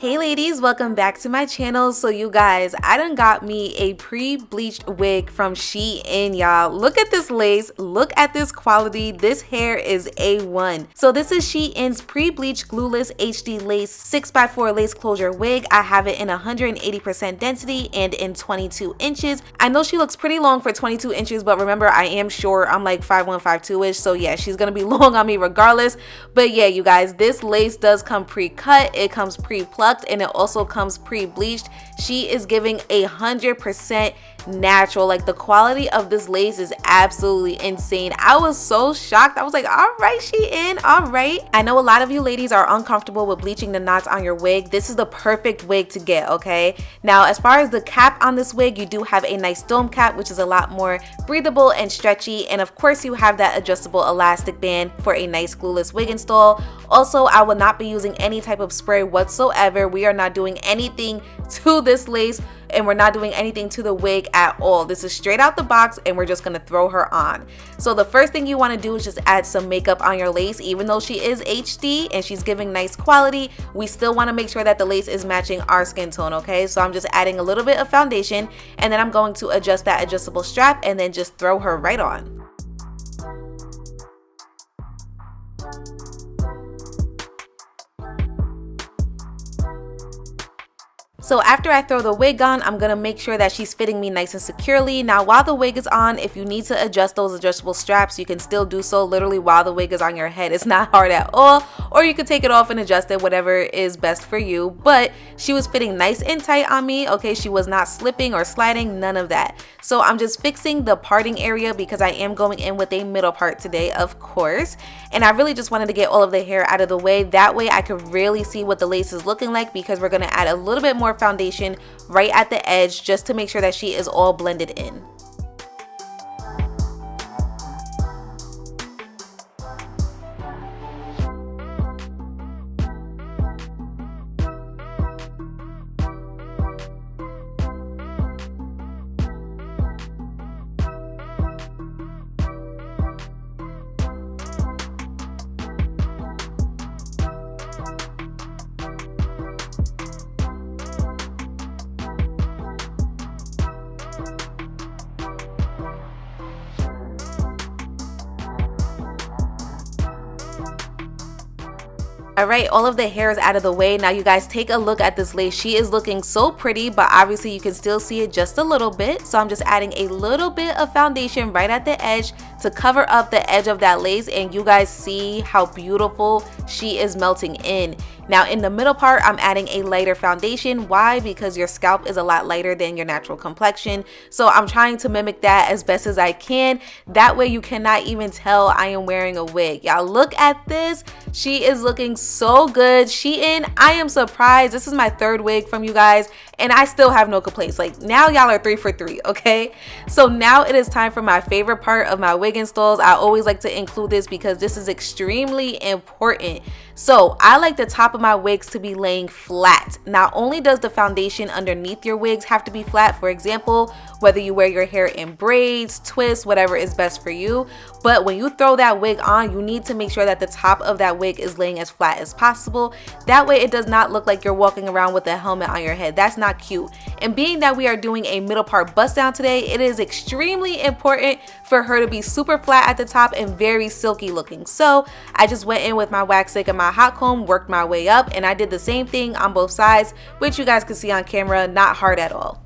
Hey ladies, welcome back to my channel. So you guys, I done got me a pre-bleached wig from Shein, y'all. Look at this lace, look at this quality. This hair is A1. So this is Shein's pre-bleached Glueless HD lace 6x4 lace closure wig. I have it in 180% density and in 22 inches. I know she looks pretty long for 22 inches, but remember I am short. I'm like 5'1", 5'2"-ish. So yeah, she's gonna be long on me regardless. But yeah, you guys, this lace does come pre-cut. It comes pre-plucked. And it also comes pre-bleached. She is giving 100% natural. Like, the quality of this lace is absolutely insane. I was so shocked. I was like, all right, Shein, all right. I know a lot of you ladies are uncomfortable with bleaching the knots on your wig. This is the perfect wig to get, okay? Now, as far as the cap on this wig, you do have a nice dome cap, which is a lot more breathable and stretchy. And of course, you have that adjustable elastic band for a nice glueless wig install. Also, I will not be using any type of spray whatsoever. We are not doing anything to this lace, and we're not doing anything to the wig at all. This is straight out the box, and we're just gonna throw her on. So the first thing you want to do is just add some makeup on your lace. Even though she is HD and she's giving nice quality, we still want to make sure that the lace is matching our skin tone, okay? So I'm just adding a little bit of foundation, and then I'm going to adjust that adjustable strap and then just throw her right on. So after I throw the wig on, I'm going to make sure that she's fitting me nice and securely. Now, while the wig is on, if you need to adjust those adjustable straps, you can still do so literally while the wig is on your head. It's not hard at all. Or you could take it off and adjust it, whatever is best for you. But she was fitting nice and tight on me, okay? She was not slipping or sliding, none of that. So I'm just fixing the parting area because I am going in with a middle part today, of course. And I really just wanted to get all of the hair out of the way. That way I could really see what the lace is looking like, because we're going to add a little bit more foundation right at the edge just to make sure that she is all blended in. All right, all of the hair is out of the way. Now you guys, take a look at this lace. She is looking so pretty, but obviously you can still see it just a little bit. So I'm just adding a little bit of foundation right at the edge to cover up the edge of that lace, and you guys see how beautiful she is melting in. Now in the middle part, I'm adding a lighter foundation. Why? Because your scalp is a lot lighter than your natural complexion. So I'm trying to mimic that as best as I can. That way you cannot even tell I am wearing a wig. Y'all, look at this. She is looking so good. Shein, I am surprised. This is my third wig from you guys, and I still have no complaints. Like, now y'all are 3 for 3, okay? So now it is time for my favorite part of my wig installs. I always like to include this because this is extremely important. So I like the top of my wigs to be laying flat. Not only does the foundation underneath your wigs have to be flat, for example, whether you wear your hair in braids, twists, whatever is best for you, but when you throw that wig on, you need to make sure that the top of that wig is laying as flat as possible. That way it does not look like you're walking around with a helmet on your head. That's not cute. And being that we are doing a middle part bust down today, it is extremely important for her to be super flat at the top and very silky looking. So I just went in with my wax stick and my hot comb, worked my way up, and I did the same thing on both sides, which you guys can see on camera, not hard at all.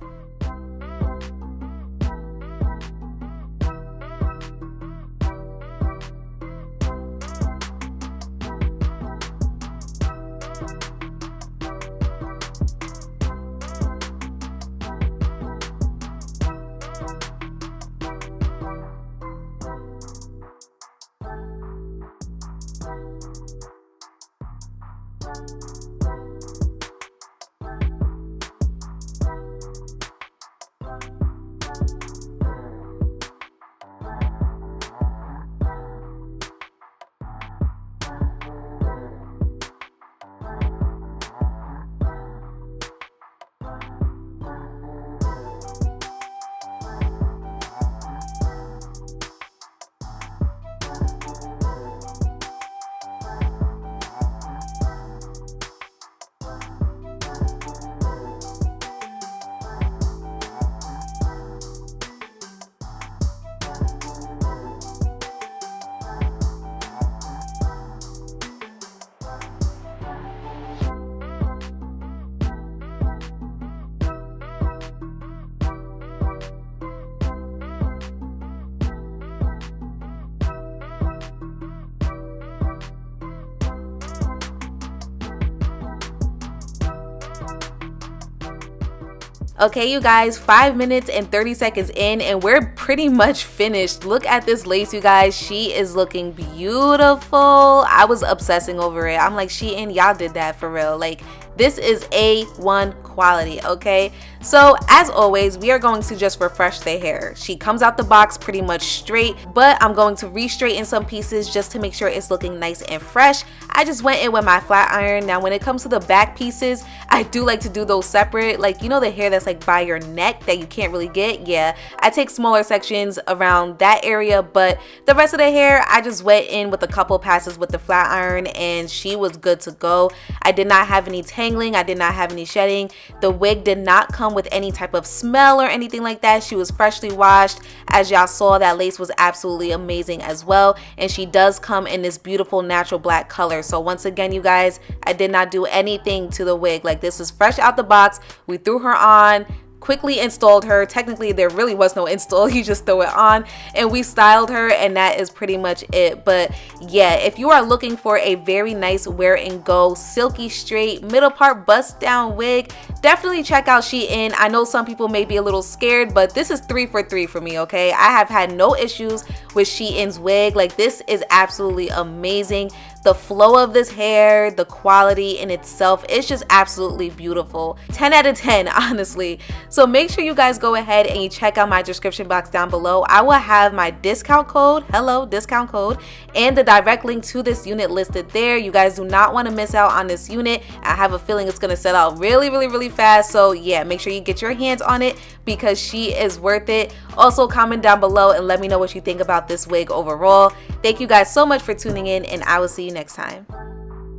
Okay, you guys, 5 minutes and 30 seconds in and we're pretty much finished. Look at this lace, you guys. She is looking beautiful. I was obsessing over it. I'm like, Shein, y'all did that for real. Like, this is A1 quality, okay? So as always, we are going to just refresh the hair. She comes out the box pretty much straight, but I'm going to re-straighten some pieces just to make sure it's looking nice and fresh. I just went in with my flat iron. Now when it comes to the back pieces, I do like to do those separate. Like, you know, the hair that's like by your neck that you can't really get? Yeah, I take smaller sections around that area, but the rest of the hair, I just went in with a couple passes with the flat iron and she was good to go. I did not have any tangling. I did not have any shedding. The wig did not come with any type of smell or anything like that. She was freshly washed. As y'all saw, that lace was absolutely amazing as well, and she does come in this beautiful natural black color. So once again, you guys, I did not do anything to the wig. Like, this is fresh out the box. We threw her on, quickly installed her. Technically there really was no install, you just throw it on, and we styled her, and that is pretty much it. But yeah, if you are looking for a very nice wear and go silky straight middle part bust down wig, definitely check out Shein. I know some people may be a little scared, but this is 3 for 3 for me, okay? I have had no issues with Shein's wig. Like, this is absolutely amazing. The flow of this hair, the quality in itself, it's just absolutely beautiful. 10 out of 10, honestly. So make sure you guys go ahead and you check out my description box down below. I will have my discount code, discount code, and the direct link to this unit listed there. You guys do not want to miss out on this unit. I have a feeling it's going to sell out really fast. So yeah, make sure you get your hands on it because she is worth it. Also, comment down below and let me know what you think about this wig overall. Thank you guys so much for tuning in, and I will see you next time.